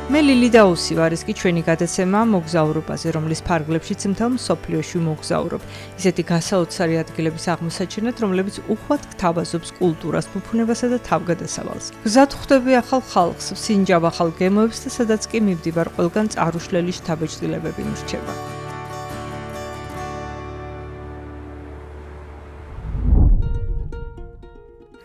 მე ლილი დაუსი ვარ, ეს კი ჩვენი გადაცემა მოგზაურობაზე, რომლის ფარგლებშიც მთელ მსოფლიოში მოგზაურობ. ისეთი გასაოცარი ადგილების აღმოსაჩენად, რომლებიც უხვად გთავაზობს კულტურას, ფუფუნებასა და თავგადასავალს. გზად ხვდები ახალ ხალხს, სინჯავ ახალ გემოებს და სადაც კი მივდივარ, ყველგან წარუშლელი შთაბეჭდილებები მრჩება.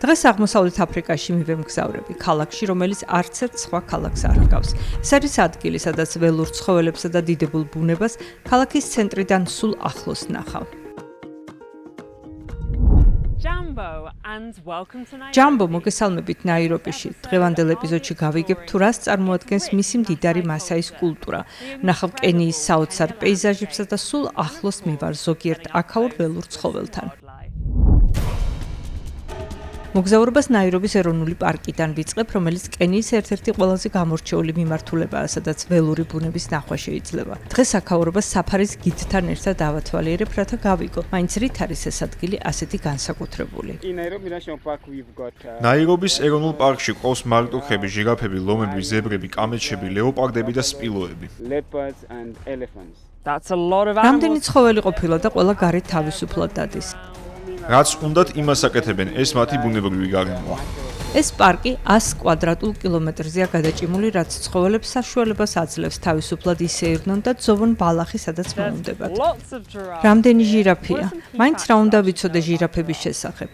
დღეს აღმოსავლეთ აფრიკაში მივემგზავრები, ქალაქში, რომელიც არც ერთ სხვა ქალაქს არ ჰგავს. ეს არის ადგილი, სადაც ველურ ცხოველებსა და დიდებულ ბუნებას ქალაქის ცენტრიდან სულ ახლოს ნახავ. ჯამბო, მოგესალმებით ნაირობიში. დღევანდელ ეპიზოდში გავიგებთ თუ რას წარმოადგენს მისი მდიდარი მასაის კულტურა. ვნახავ კენიის საოცარ პეიზაჟებსა და სულ ახლოს მივარ ზოგიერთ აქაურ ველურ ცხოველთან. მოგზაურობას ნაირობის ეროვნული პარკიდან ვიწყებ, რომელიც კენიის ერთ-ერთი ყველაზე გამორჩეული მიმართულებაა, სადაც ველური ბუნების ნახვა შეიძლება. დღეს აქაურობას საფარის გიდთან ერთად დავათვალიერებ, რათა გავიგო, მაინც რით არის ეს ადგილი ასეთი განსაკუთრებული. ნაირობის ეროვნულ პარკში ყავს მარტორქები, ჟირაფები, ლომები, ზებრები, კამეჩები, ლეოპარდები და სპილოები. რამდენი ცხოველი ყოფილა და ყველა გარეთ თავისუფლად დადის. რაც უნდათ იმას აკეთებენ, ეს მათი ბუნებრივი გარემოა. ეს პარკი 100 კვადრატულ კილომეტრზეა გადაჭიმული, რაც ცხოველებს საშუალებას აძლევს თავისუფლად ისეირნონ და ძოვონ ბალახი, სადაც მოუნდებათ. რამდენი ჟირაფია? მაინც რა უნდა ვიცოდე ჟირაფების შესახებ?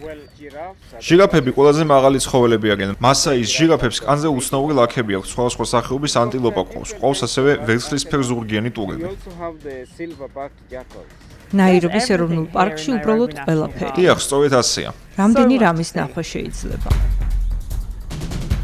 ჟირაფები ყველაზე მაღალი ცხოველები არიან. მასაის ჟირაფებს კანზე უცნაური ლაქები აქვს, სხვადასხვა სახეობის ანტილოპა ყავს. ყავს ასევე ვერცხლისფერ ზურგიანი ტურები. ნაირობის ეროვნულ პარკში უბრალოდ ყველაფერი. დიახ, სწორედ ასეა. რამდენი რამის ნახვა შეიძლება?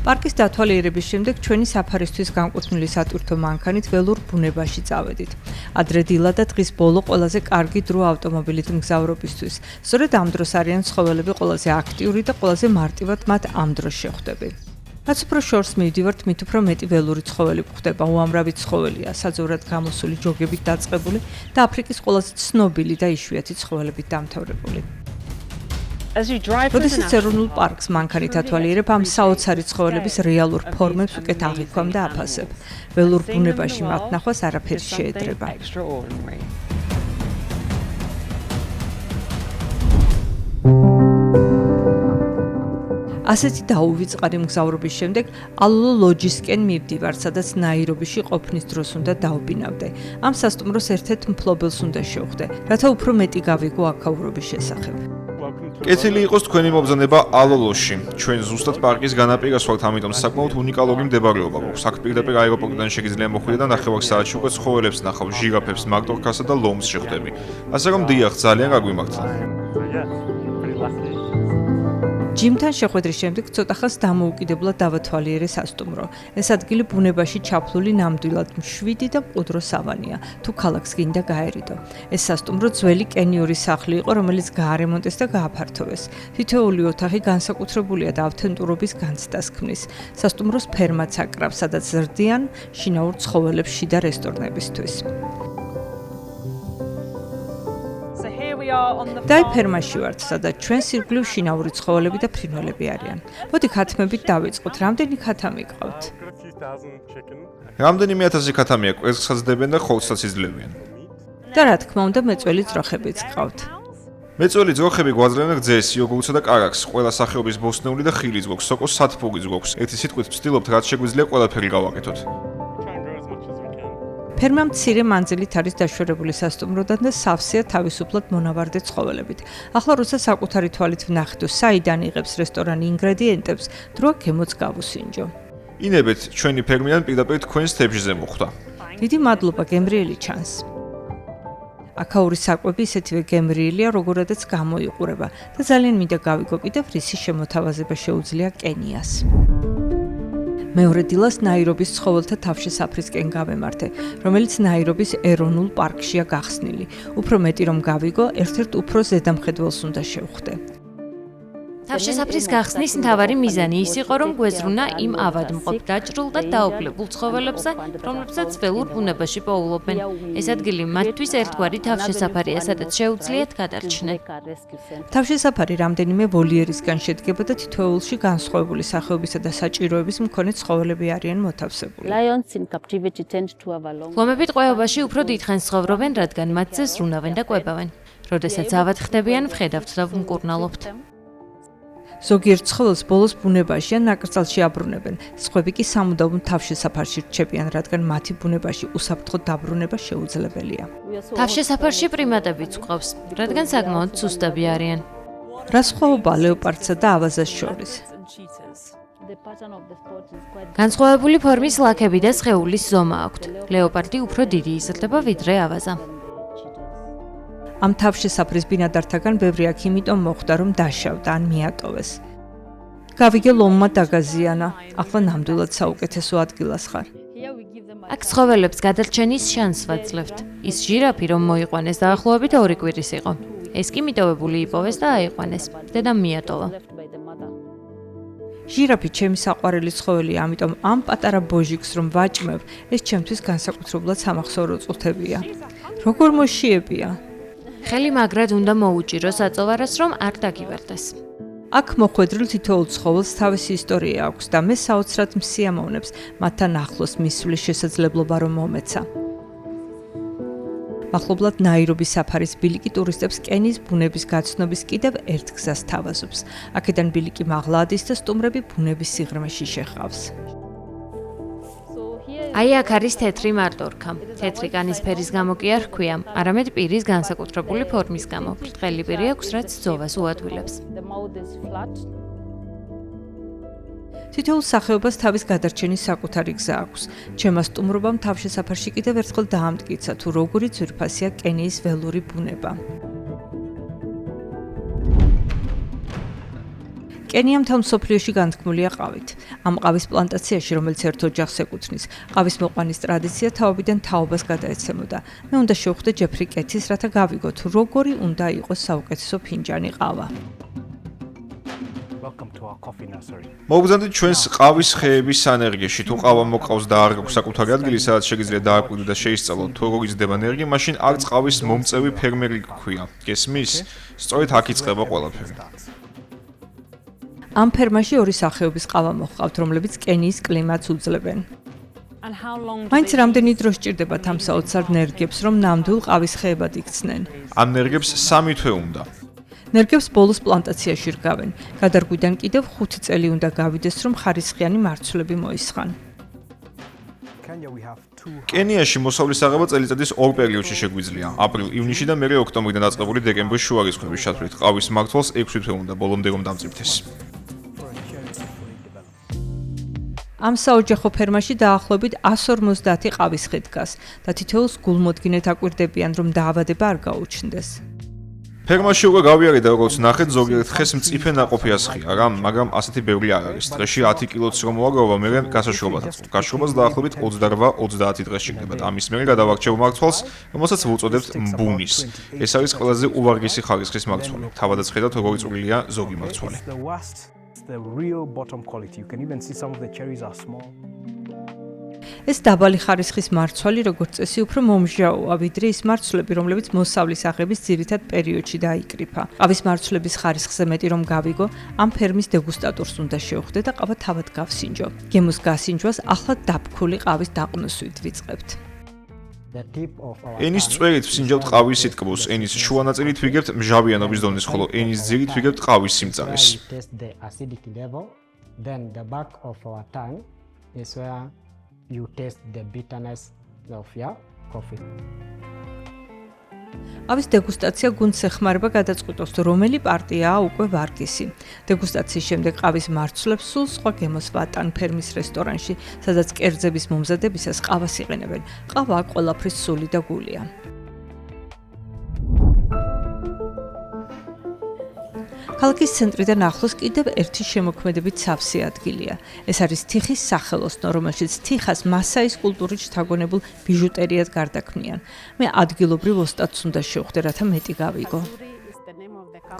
პარკის დათვალიერების შემდეგ ჩვენი საფარისთვის განკუთვნილი სატვირთო მანქანით ველურ ბუნებაში წავედით. ადრე დილა და დღის ბოლო ყველაზე კარგი დრო ავტომობილით მგზავრობისთვის. სწორედ ამ დროს არიან ცხოველები ყველაზე აქტიური და ყველაზე მარტივად მათ ამ დროს შეხვდები. რაც უფრო შორს მივდივართ, მით უფრო მეტი ველური ცხოველი გვხვდება. უამრავი ცხოველია, საძოვრად გამოსული, ჯოგებით დაწყებული და აფრიკის ყველაზე ცნობილი და იშვიათი ცხოველებით დამთავრებული. როდესაც ეროვნულ პარკს მანქანით ათვალიერებ, ამ საოცარი ცხოველების რეალურ ფორმებს უკეთ აღიქვამ და აფასებ. ველურ ბუნებაში მათ ნახვას არაფერი შეედრება. ასეთი დაუვიწყარი მგზავრობის შემდეგ ალოლო ლოჯისკენ მივდივარ, სადაც ნაირობიში ყოფნის დროს უნდა დავბინავდე. ამ სასტუმროს ერთ-ერთ მფლობელს უნდა შევხვდე, რათა უფრო მეტი გავიგო აქაურობის შესახებ. კეთილი იყოს თქვენი მობრძანება ალოლოში. ჩვენ ზუსტად პარკის განაპირას ვართ, ამიტომ საკმაოდ უნიკალური მდებარეობა გვაქვს. აქ პირდაპირ აეროპორტიდან შეგიძლია მოხვიდე და ნახევარ საათში უკვე ცხოველებს ნახავ, ჟირაფებს, მარტორქასა და ლომს შეხვდები. ასე რომ დიახ, ძალიან გაგვიმართლა. ჯიმთან შეხვედრის შემდეგ ცოტა ხანს დამოუკიდებლად დავათვალიერე სასტუმრო. ეს ადგილი ბუნებაში ჩაფლული ნამდვილად მშვიდი და მყუდრო სავანია. თუ ქალაქს გინდა გაერიდო. ეს სასტუმრო ძველი კენიური სახლი იყო, რომელიც გაარემონტეს და გააფართოვეს. თითოეული ოთახი განსაკუთრებულია და ავთენტურობის განცდას ქმნის. სასტუმროს ფერმაც აკრავს, სადაც ზრდიან შინაურ ცხოველებს შიდა რესტორნებისთვის. დაი ფერმაში ვართ, სადაც ჩვენს ირგვლივ შინაური ცხოველები და ფრინველები არიან. მოდი ქათმებით დავიწყოთ, რამდენი ქათა მიყავთ? რამდენიმე ათასი ქათა მეაქვს, კვერცხსაც დებენ და ხორცსაც იძლევიან. და რა თქმა უნდა, მეწველი ძროხებიც ყავთ. მეწველი ძროხები გვაძლევენ რძეს, იოგურტსა და კარაქს, ყველა სახეობის ბოსტნეული და ხილიც გვაქვს, სოკოს სათბურიც გვაქვს. ერთი სიტყვით ვცდილობთ, რაც შეგვიძლია ყველაფერი გავაკეთოთ. ფერმა მცირე მანძილით არის დაშვერებული სასტუმროდან და სავსეა თავისუფლად მონავარდე ცხოველებით. ახლა როცა საკუთარი თვალით ვნახეთ, საიდან იღებს რესტორანი ინგრედიენტებს, დროა გემოც გავუსინჯო. ინებეთ, ჩვენი ფერმიდან პირდაპირ თქვენს თებშზე მოხვდა. დიდი მადლობა, გემრიელი ჩანს. აქაური საკვები ისეთივე გემრიელია, როგორადაც გამოიყურება და ძალიან მინდა გავიგო კიდევ რისი შემოთავაზება შეუძლია კენიას. მეორე დილას ნაირობის ცხოველთა თავშესაფრისკენ გავემართე, რომელიც ნაირობის ეროვნულ პარკშია გახსნილი. უფრო მეტი რომ გავიგო, ერთ-ერთ უფრო ზედამხედველს უნდა შევხვდე. თავშესაფრის გახსნის მთავარი მიზანი ის იყო, რომ გვეზრუნა იმ ავადმყოფ, დაჭრილ და დაობლებულ ცხოველებზე, რომლებსაც ველურ ბუნებაში პოულობენ. ეს ადგილი მათთვის ერთგვარი თავშესაფარია, სადაც შეუძლიათ გადარჩნენ. თავშესაფარი რამდენიმე ვოლიერისგან შედგება და თითოეულში განსხვავებული სახეობისა და საჭიროების მქონე ცხოველები არიან მოთავსებული. ლომები ტყვეობაში უფრო დიდხანს ცხოვრობენ, რადგან მათზე ზრუნავენ და კვებავენ. როდესაც ავად ხდებიან, ვხედავთ და ვმკურნალობთ. ზოგიერთ ცხოველს ბოლოს ბუნებაში ან ნაკრძალში აბრუნებენ, სხვები კი სამუდამოდ თავშესაფარში რჩებიან, რადგან მათი ბუნებაში უსაფრთხო დაბრუნება შეუძლებელია. თავშესაფარში პრიმატებიც გვყავს, რადგან საკმაოდ სუსტები არიან. რა სხვაობაა ლეოპარდსა და ავაზას შორის? განსხვავებული ფორმის ლაქები და სხეულის ზომა აქვთ. ლეოპარდი უფრო დიდი იზრდება ვიდრე ავაზა. ამ თავშესაფრის ბინადართაგან ბევრი აქ იმიტომ მოხვდა, რომ დაშავდა ან მიატოვეს. გავიგე ლომმა დაგაზიანა, ახლა ნამდვილად საუკეთესო ადგილას ხარ. აქ ცხოველებს გადარჩენის შანსს ვაძლევთ. ის ჟირაფი რომ მოიყვანეს დაახლოებით 2 კვირის იყო. ეს კი მიტოვებული იპოვეს და აიყვანეს. დედამ მიატოვა. ჟირაფი ჩემი საყვარელი ცხოველია, ამიტომ ამ პატარა ბოჟიკს რომ ვაჭმევ, ეს ჩემთვის განსაკუთრებულად სამახსოვრო წუთებია. როგორ მოშიებია? ხელი მაგრად უნდა მოუჭირო საწოვარას, რომ არ დაგივარდეს. აქ მოხვედრილ თითოეულ ცხოველს თავისი ისტორია აქვს და მე საოცრად მსიამოვნებს მათთან ახლოს მისვლის შესაძლებლობა რომ მომეცა. მახლობლად ნაირობის საფარის ბილიკი ტურისტებს კენიის ბუნების გაცნობის კიდევ ერთ გზას თავაზობს. აქედან ბილიკი მაღლა ადის და სტუმრები ბუნების სიღრმეში შეჰყავს. აი აქ არის თეთრი მარტორქა. თეთრი კანის ფერის გამო კი არ ჰქვია, არამედ პირის განსაკუთრებული ფორმის გამო. ბრტყელი პირი აქვს, რაც ძოვას უადვილებს. თითოეულ სახეობას თავის გადარჩენის საკუთარი გზა აქვს. ჩემმა სტუმრობამ თავშესაფარში კიდევ ერთხელ დაამტკიცა, თუ როგორი ძვირფასია კენიის ველური ბუნება. კენია მთელ მსოფლიოში განთქმულია ყავით. ამ ყავის პლანტაციაში, რომელიც ერთ ოჯახს ეკუთვნის, ყავის მოყვანის ტრადიცია თაობიდან თაობას გადაეცემოდა. მე უნდა შევხვდე ჯეფრი კეთის, რათა გავიგოთ, როგორი უნდა იყოს საუკეთესო ფინჯანი ყავა. მოგბრძანეთ ჩვენს ყავის ხეების სანერგეში. თუ ყავა მოკავს და არ გაქვს საკუთარი ადგილი, სადაც შეგიძლიათ დააკვირდეთ და შეისწავლოთ, თუ როგორ იზრდება ნერგი, მაშინ აქ ყავის მომწევი ფერმერი გქვია. გესმის? სწორედ აქ იწყება ყველაფერი. ამ ფერმაში 2 სახეობის ყავა მოჰყავთ, რომლებიც კენიის კლიმატს უძლებენ. მაინც რამდენი დრო სჭირდებათ ამ საოცარ ნერგებს, რომ ნამდვილ ყავის ხეებად იქცნენ? ამ ნერგებს 3 თვე უნდა. ნერგებს ბოლოს პლანტაციაში რგავენ. გადარგვიდან კიდევ 5 წელი უნდა გავიდეს, რომ ხარისხიანი მარცვლები მოისხან. კენიაში მოსავლის აღება წელიწადის 2 პერიოდში შეგვიძლია. აპრილ-ივნისში და მერე ოქტომბრიდან დაწყებული დეკემბრის შუა რიცხვების ჩათვლით. ყავის მმართველს 6 თვე უნდა ბოლომდე რომ დამწიფდეს. ამ საოჯახო ფერმაში დაახლოებით 150 ყავის ხე დგას და თითოეულს გულმოდგინედ აკვირდებიან, რომ დაავადება არ გაუჩნდეს. ფერმაში უკვე გავიარე და როგორც ნახეთ, ზოგიერთ ხეს მწიფე ნაყოფი ასხია, მაგრამ ასეთი ბევრი არ არის. დღეში 10 კილოც რომ მოაგროვა, მერე გასაშრობად აწყობ. გაშრობას დაახლოებით 28-30 დღეს შეგდებათ. ამის მერე გადავარჩევ მარცვალს, რომელსაც ვუწოდებთ მბუნის. ეს არის ყველაზე უვარგისი ხარისხის მარცვალი. თავადაც ხედავთ, როგორი წვრილია ზოგი მარცვალი. The real bottom quality. You can even see some of the cherries are small. ეს დაბალი ხარისხის მარცვალი, როგორც წესი, უფრო მომჟაოა, ვიდრე ის მარცვლები, რომლებიც მოსავლის აღების ძირითად პერიოდში დაიკრიფა. ყავის მარცვლების ხარისხზე მეტი რომ გავიგო, ამ ფერმის დეგუსტატორს უნდა შევხვდე და ყავა თავად გავსინჯო. გემოს გასინჯვას ახლა დაფქული ყავის დაყნოსვით ვიწყებთ. ენის წვერით ვსინჯავთ ყავის სიტკბოს, ენის შუა ნაწილით ვიგებთ მჟავიანობის დონეს, ხოლო ენის ძირით ვიგებთ ყავის სიმწარეს. You taste the bitterness of your coffee. ყავის დეგუსტაცია გუნდს ეხმარება გადაწყვიტოს, რომელი პარტიაა უკვე ვარგისი. დეგუსტაციის შემდეგ ყავის მარცვლებს სულ სხვა გემოს ვატან ფერმის რესტორანში, სადაც კერძების მომზადებისას ყავას იყენებენ. ყავა აქ ყველაფრის სული და გულია. ქალაქის ცენტრიდან ახლოს კიდევ ერთი შემოქმედებით სავსე ადგილია. ეს არის თიხის სახელოსნო, რომელშიც თიხას მასაის კულტურით შთაგონებულ ბიჟუტერიად გარდაქმნიან. მე ადგილობრივ ოსტატს უნდა შევხვდე, რათა მეტი გავიგო.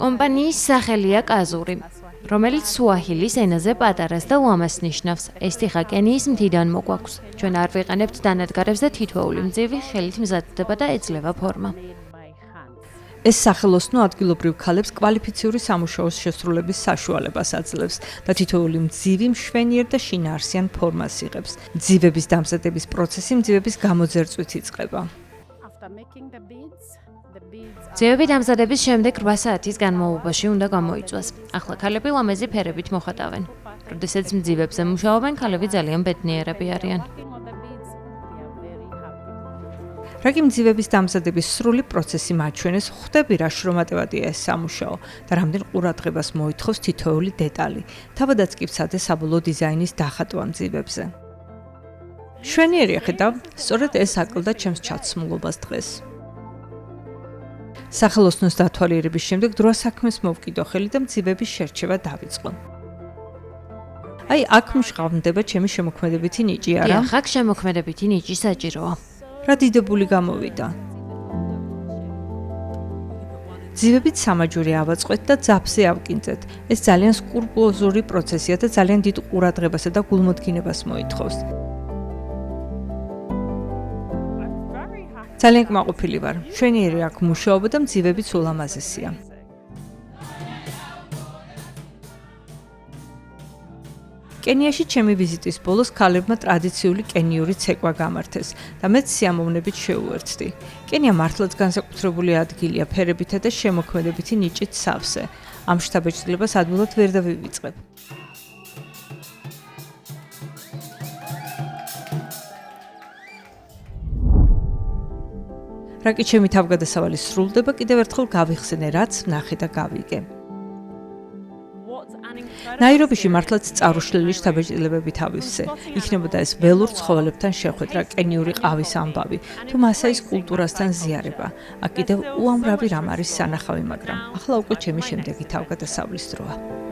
კომპანიის სახელია კაზური. რომელიც სუაჰილის ენაზე პატარას და ლამას ნიშნავს. ეს თიხა კენიის მთიდან მოგვაქვს. ჩვენ არ ვიყენებთ დანადგარებს და თითოეული მძივი ხელით მზადდება და ეძლევა ფორმა. ეს სახელოსნო ადგილობრივ ქალებს კვალიფიციური სამუშაოს შესრულების საშუალებას აძლევს და თითოეული მძივი მშვენიერ და შინაარსიან ფორმას იღებს. მძივების დამზადების პროცესი მძივების გამოძერწვით იწყება. მძივები დამზადების შემდეგ 8 საათის განმავლობაში უნდა გამოიწვას. ახლა ქალები ლამაზი ფერებით მოხატავენ. როდესაც მძივებზე მუშაობენ, ქალები ძალიან ბედნიერები არიან. რაგი მძივების დამზადების სრული პროცესი მაჩვენეს, ხვდები რა შრომატევადია ეს სამუშაო და რამდენ ყურადღებას მოითხოვს თითოეული დეტალი. თავადაც კი ვცადე საბოლოო დიზაინის დახატვა მძივებზე. შვენიერია ხედავ, სწორედ ეს აკლდა ჩემს ჩაცმულობას დღეს. სახელოსნოს დათვალიერების შემდეგ დროა საქმეს მოვკიდო ხელი და მძივების შერჩევა დავიწყო. აი, აქ მშღავდება ჩემი შემოქმედებითი ნიჭი, არა? დიახ, აქ შემოქმედებითი ნიჭი საჭიროა. რა დიდებული გამოვიდა. მძივებით სამაჯური ავაწყეთ და ძაფზე ავკინძეთ. ეს ძალიან სკრუპულოზური პროცესია და ძალიან დიდ ყურადღებასა და გულმოდგინებას მოითხოვს. ძალიან კმაყოფილი ვარ. შვენიერი აქ მუშაობა და მძივებიც ულამაზესია. კენიაში ჩემი ვიზიტის ბოლოს ქალებმა ტრადიციული კენიური ცეკვა გამართეს და მეც სიამოვნებით შეუერთდი. კენია მართლაც განსაკუთრებული ადგილია ფერებითა და შემოქმედებითი ნიჭით სავსე. ამ შთაბეჭდილებას ადვილად ვერ დავივიწყებ. რაკი ჩემი თავგადასავალი სრულდება, კიდევ ერთხელ გავიხსენე, რაც ვნახე და გავიგე. ნაირობიში მართლაც წარუშლილი შთაბეჭდილებებით ავივსე. იქნებოდა ეს ველურ ცხოველებთან შეხვედრა, კენიური ყავის ამბავი, თუ მასაის კულტურასთან ზიარება. აქ კიდევ უამრავი რამ არის სანახავი, მაგრამ ახლა უკვე ჩემი შემდეგი თავგადასავლის დროა.